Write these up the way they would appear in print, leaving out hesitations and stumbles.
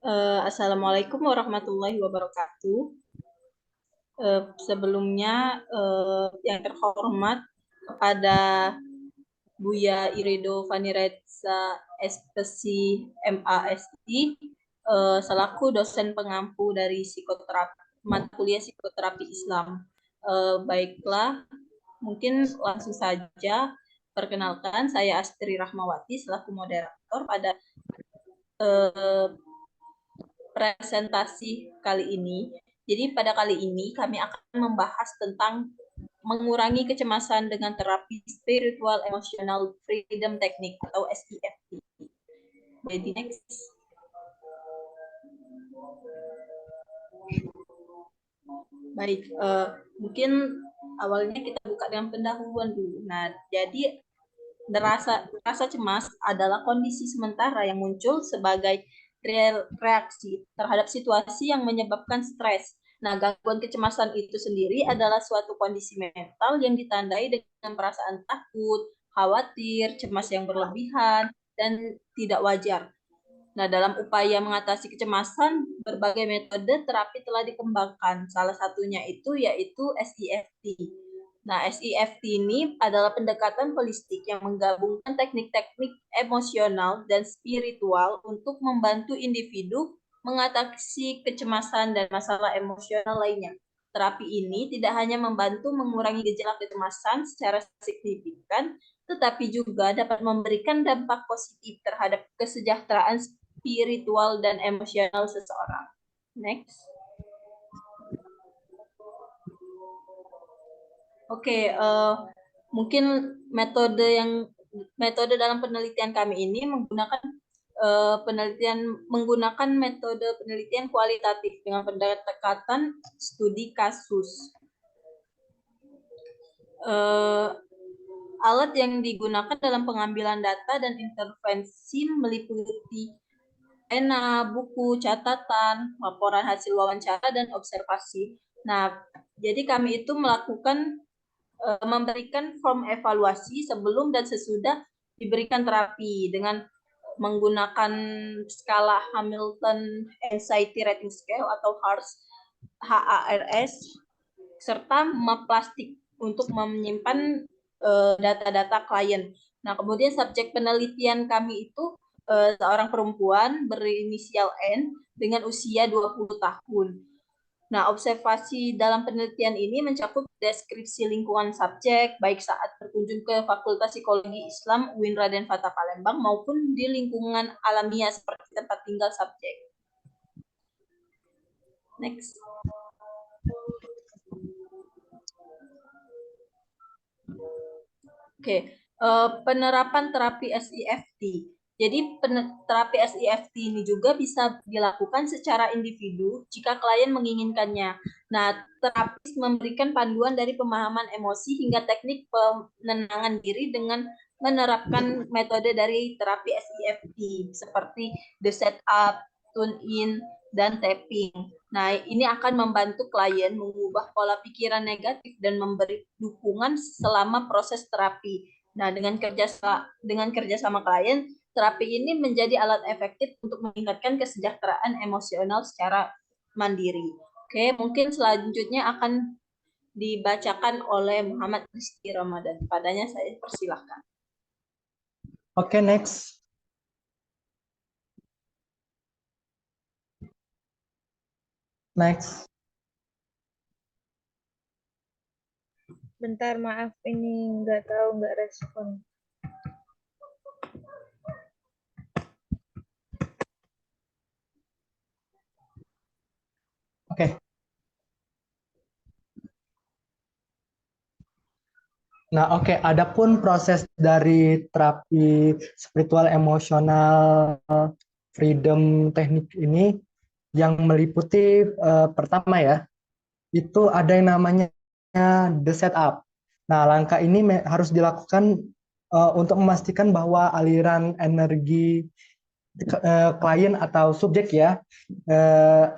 Assalamualaikum warahmatullahi wabarakatuh. Sebelumnya, yang terhormat kepada Buya Irido Vanireza SPSI MASI, selaku dosen pengampu dari mata kuliah psikoterapi Islam. Baiklah, mungkin langsung saja perkenalkan, saya Astri Rahmawati selaku moderator pada presentasi kali ini. Jadi pada kali ini kami akan membahas tentang mengurangi kecemasan dengan terapi spiritual emotional freedom technique atau SEFT. Jadi next. Baik, mungkin awalnya kita buka dengan pendahuluan dulu. Nah, jadi rasa cemas adalah kondisi sementara yang muncul sebagai reaksi terhadap situasi yang menyebabkan stres. Nah, gangguan kecemasan itu sendiri adalah suatu kondisi mental yang ditandai dengan perasaan takut, khawatir, cemas yang berlebihan, dan tidak wajar. Nah, dalam upaya mengatasi kecemasan, berbagai metode terapi telah dikembangkan. Salah satunya itu yaitu SEFT. Nah, SEFT ini adalah pendekatan holistik yang menggabungkan teknik-teknik emosional dan spiritual untuk membantu individu mengatasi kecemasan dan masalah emosional lainnya. Terapi ini tidak hanya membantu mengurangi gejala kecemasan secara signifikan, tetapi juga dapat memberikan dampak positif terhadap kesejahteraan spiritual dan emosional seseorang. Next. Oke, mungkin metode dalam penelitian kami ini menggunakan metode penelitian kualitatif dengan pendekatan studi kasus. Alat yang digunakan dalam pengambilan data dan intervensi meliputi pena, buku, catatan, laporan hasil wawancara, dan observasi. Nah, jadi kami itu memberikan form evaluasi sebelum dan sesudah diberikan terapi dengan menggunakan skala Hamilton Anxiety Rating Scale atau HARS serta map plastik untuk menyimpan data-data klien. Nah, kemudian subjek penelitian kami itu seorang perempuan berinisial N dengan usia 20 tahun. Nah, observasi dalam penelitian ini mencakup deskripsi lingkungan subjek, baik saat berkunjung ke Fakultas Psikologi Islam UIN Raden Fatah Palembang maupun di lingkungan alamiah seperti tempat tinggal subjek. Next. Oke, penerapan terapi SEFT. Jadi terapi SEFT ini juga bisa dilakukan secara individu jika klien menginginkannya. Nah, terapis memberikan panduan dari pemahaman emosi hingga teknik penenangan diri dengan menerapkan metode dari terapi SEFT seperti the setup, tune in, dan tapping. Nah, ini akan membantu klien mengubah pola pikiran negatif dan memberi dukungan selama proses terapi. Nah, dengan kerjasama klien, terapi ini menjadi alat efektif untuk meningkatkan kesejahteraan emosional secara mandiri. Oke, mungkin selanjutnya akan dibacakan oleh Muhammad Rizky Ramadan. Padanya saya persilahkan. Oke, next. Next. Bentar, maaf ini nggak respon. Oke. Nah, oke. Adapun proses dari terapi spiritual emosional freedom teknik ini yang meliputi pertama ya, itu ada yang namanya the setup. Nah, langkah ini harus dilakukan untuk memastikan bahwa aliran energi klien atau subjek ya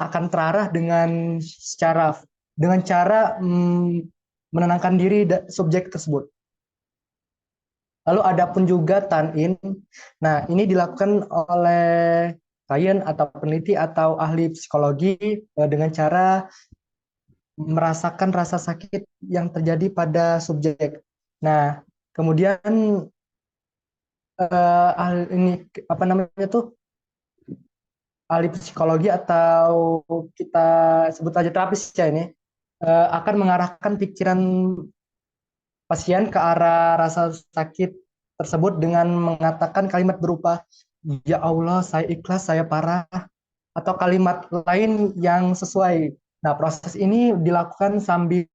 akan terarah dengan cara menenangkan diri subjek tersebut. Lalu ada pun juga tune in. Nah, ini dilakukan oleh klien atau peneliti atau ahli psikologi dengan cara merasakan rasa sakit yang terjadi pada subjek. Nah, kemudian ini apa namanya tuh, ahli psikologi atau kita sebut aja terapis ya ini, akan mengarahkan pikiran pasien ke arah rasa sakit tersebut dengan mengatakan kalimat berupa ya Allah, saya ikhlas, saya parah, atau kalimat lain yang sesuai. Nah, proses ini dilakukan sambil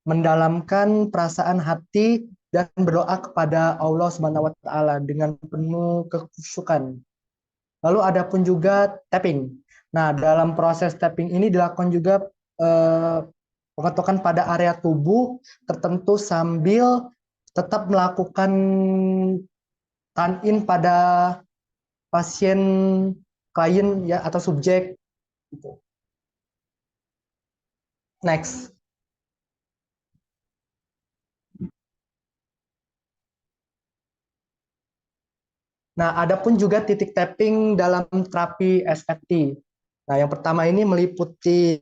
mendalamkan perasaan hati dan berdoa kepada Allah Subhanahu wa taala dengan penuh kekhusyukan. Lalu ada pun juga tapping. Nah, dalam proses tapping ini dilakukan juga eh, pengetukan pada area tubuh tertentu sambil tetap melakukan tune-in pada pasien, klien ya atau subjek gitu. Next. Nah, ada pun juga titik tapping dalam terapi SFT. Nah, yang pertama ini meliputi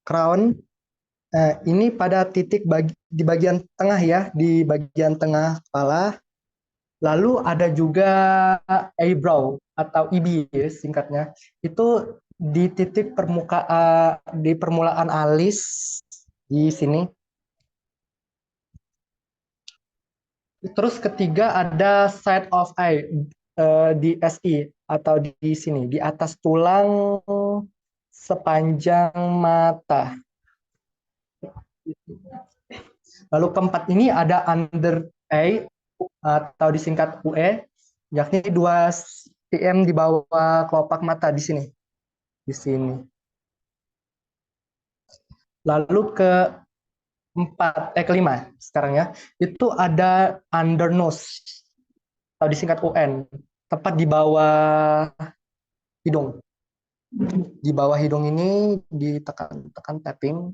crown. Ini pada titik di bagian tengah ya, di bagian tengah kepala. Lalu ada juga eyebrow atau EB ya, singkatnya. Itu di titik di permulaan alis di sini. Terus ketiga ada side of eye di SI atau di sini di atas tulang sepanjang mata. Lalu keempat ini ada under eye atau disingkat UE, yakni 2 cm di bawah kelopak mata di sini. Di sini. Lalu kelima sekarang ya, itu ada under nose atau disingkat UN, tepat di bawah hidung. Di bawah hidung ini ditekan tapping.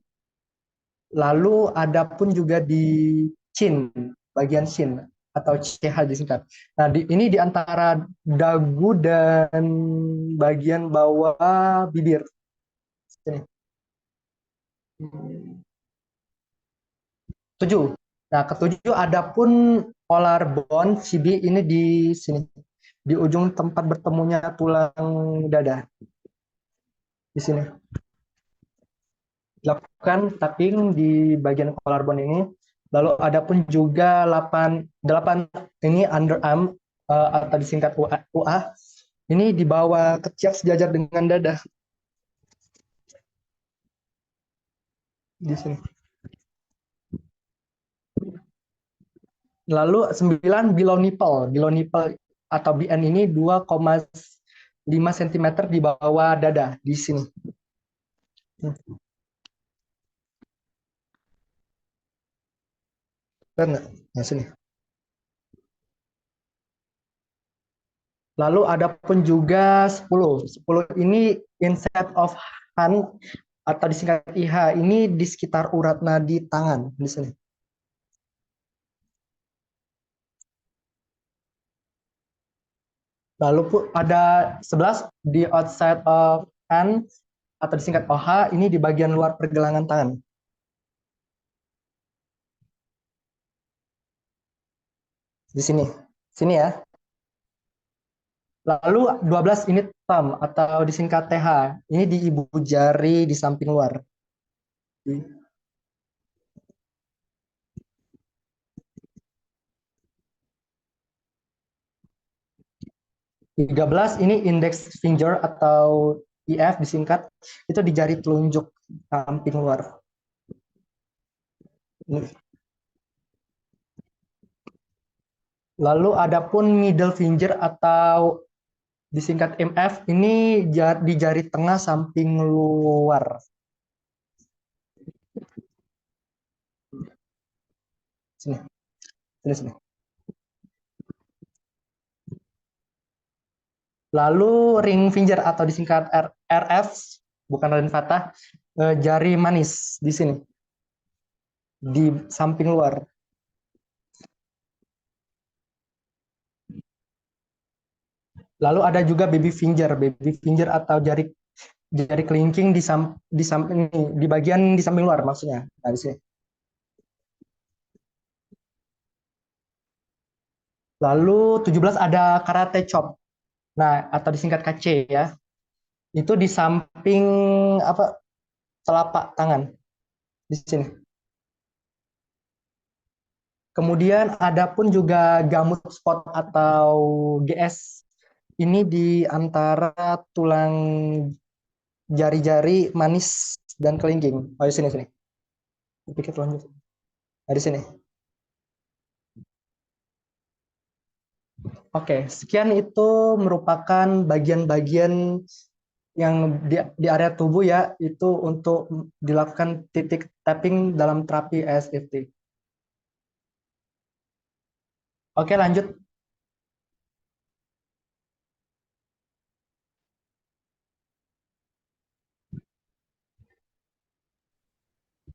Lalu ada pun juga di chin, bagian chin atau CH disingkat. Nah, ini di antara dagu dan bagian bawah bibir. Sini. 7. Nah, ketujuh ada pun polar bone CB ini di sini. Di ujung tempat bertemunya tulang dada. Di sini. Lakukan tapping di bagian collarbone ini. Lalu ada pun juga 8 ini underarm atau disingkat UA. Ini di bawah ketiak sejajar dengan dada. Di sini. Lalu 9 below nipple. Below nipple atau BN ini 2,5 cm di bawah dada di sini. Benar, nah, sini. Lalu ada pun juga 10. 10 ini inside of hand atau disingkat IH. Ini di sekitar urat nadi tangan di sini. Lalu ada 11 di outside of hand atau disingkat OH. Ini di bagian luar pergelangan tangan. Di sini. Sini ya. Lalu 12 ini thumb atau disingkat TH. Ini di ibu jari di samping luar. 13 ini index finger atau IF disingkat. Itu di jari telunjuk samping luar. Lalu ada pun middle finger atau disingkat MF, ini di jari tengah samping luar. Sini, sini, sini. Lalu ring finger atau disingkat RF, bukan Raden Fatah, jari manis di sini, di samping luar. Lalu ada juga baby finger. Baby finger atau jari jari kelingking di bagian di samping luar maksudnya. Nah, di sini. Lalu 17 ada karate chop. Nah, atau disingkat KC ya. Itu di samping apa telapak tangan di sini. Kemudian ada pun juga gamut spot atau GS. Ini di antara tulang jari-jari manis dan kelingking. Oh, di sini sini. Pikir lanjut. Nah, di sini. Oke, sekian itu merupakan bagian-bagian yang di area tubuh ya, itu untuk dilakukan titik tapping dalam terapi ESFT. Oke, lanjut.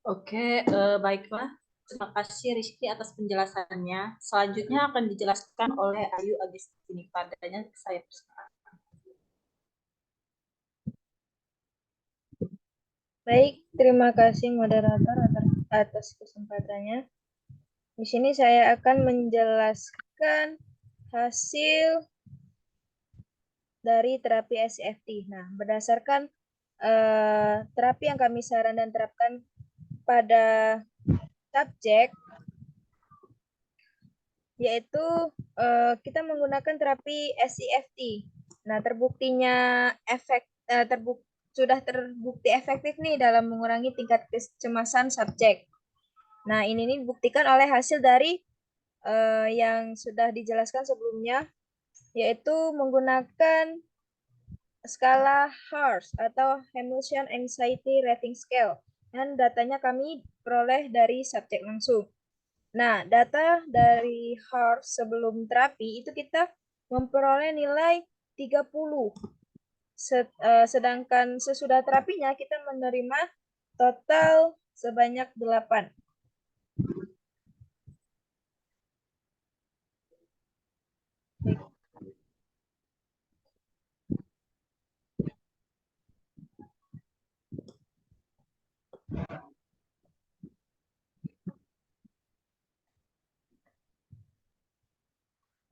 Oke, baiklah. Terima kasih Rizky atas penjelasannya. Selanjutnya akan dijelaskan oleh Ayu Agustini. Padanya saya persilakan. Baik, terima kasih moderator atas kesempatannya. Di sini saya akan menjelaskan hasil dari terapi SCFT. Nah, berdasarkan terapi yang kami saran dan terapkan pada subjek, yaitu kita menggunakan terapi SCFT. Nah, sudah terbukti efektif nih dalam mengurangi tingkat kecemasan subjek. Nah, ini dibuktikan oleh hasil dari yang sudah dijelaskan sebelumnya, yaitu menggunakan skala HARS atau Hamilton Anxiety Rating Scale. Dan datanya kami peroleh dari subjek langsung. Nah, data dari HARS sebelum terapi itu kita memperoleh nilai 30. Sedangkan sesudah terapinya kita menerima total sebanyak 8.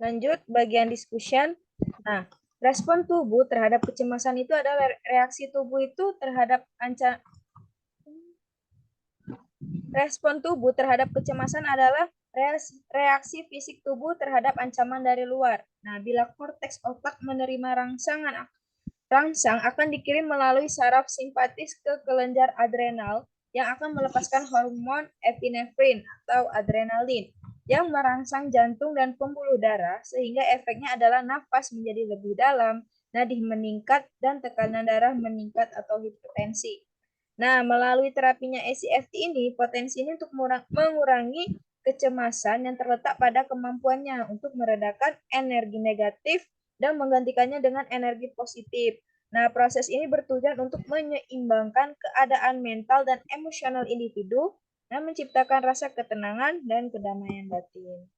Lanjut bagian discussion. Nah, respon tubuh terhadap kecemasan itu adalah reaksi tubuh itu terhadap respon tubuh terhadap kecemasan adalah reaksi fisik tubuh terhadap ancaman dari luar. Nah, bila korteks otak menerima rangsang akan dikirim melalui saraf simpatis ke kelenjar adrenal yang akan melepaskan hormon epinefrin atau adrenalin yang merangsang jantung dan pembuluh darah sehingga efeknya adalah nafas menjadi lebih dalam, nadi meningkat, dan tekanan darah meningkat atau hipertensi. Nah, melalui terapinya SCFT ini, potensinya untuk mengurangi kecemasan yang terletak pada kemampuannya untuk meredakan energi negatif dan menggantikannya dengan energi positif. Nah, proses ini bertujuan untuk menyeimbangkan keadaan mental dan emosional individu dan menciptakan rasa ketenangan dan kedamaian batin.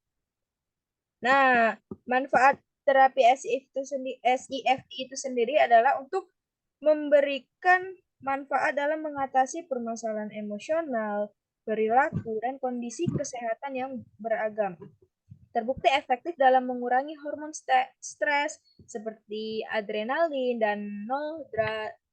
Nah, manfaat terapi SIFT itu sendiri adalah untuk memberikan manfaat dalam mengatasi permasalahan emosional, perilaku, dan kondisi kesehatan yang beragam. Terbukti efektif dalam mengurangi hormon stres seperti adrenalin dan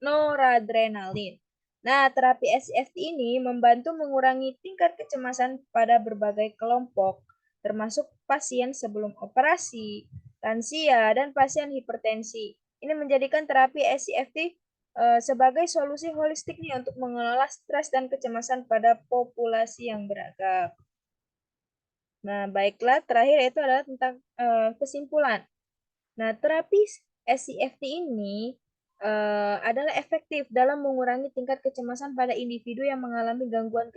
noradrenalin. Nah, terapi SCFT ini membantu mengurangi tingkat kecemasan pada berbagai kelompok, termasuk pasien sebelum operasi, lansia, dan pasien hipertensi. Ini menjadikan terapi SCFT sebagai solusi holistik nih untuk mengelola stres dan kecemasan pada populasi yang beragam. Nah, baiklah, terakhir itu adalah tentang kesimpulan. Nah, terapi SCFT ini adalah efektif dalam mengurangi tingkat kecemasan pada individu yang mengalami gangguan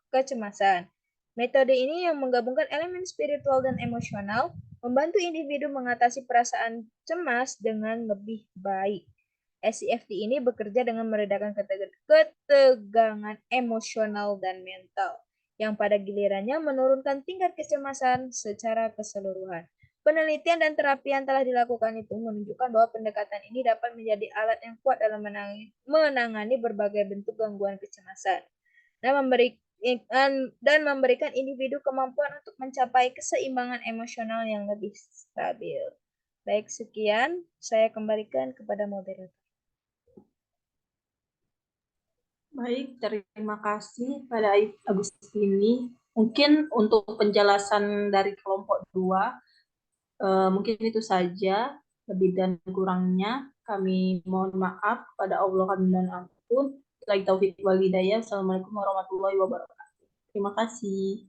kecemasan. Metode ini yang menggabungkan elemen spiritual dan emosional membantu individu mengatasi perasaan cemas dengan lebih baik. SCFT ini bekerja dengan meredakan ketegangan emosional dan mental, yang pada gilirannya menurunkan tingkat kecemasan secara keseluruhan. Penelitian dan terapi yang telah dilakukan itu menunjukkan bahwa pendekatan ini dapat menjadi alat yang kuat dalam menangani berbagai bentuk gangguan kecemasan dan memberikan individu kemampuan untuk mencapai keseimbangan emosional yang lebih stabil. Baik, sekian. Saya kembalikan kepada moderator. Baik, terima kasih pada Agustini. Mungkin untuk penjelasan dari kelompok 2, mungkin itu saja. Lebih dan kurangnya kami mohon maaf kepada Allah kami dan ampun. Lagi taufik wal hidayah. Assalamualaikum warahmatullahi wabarakatuh. Terima kasih.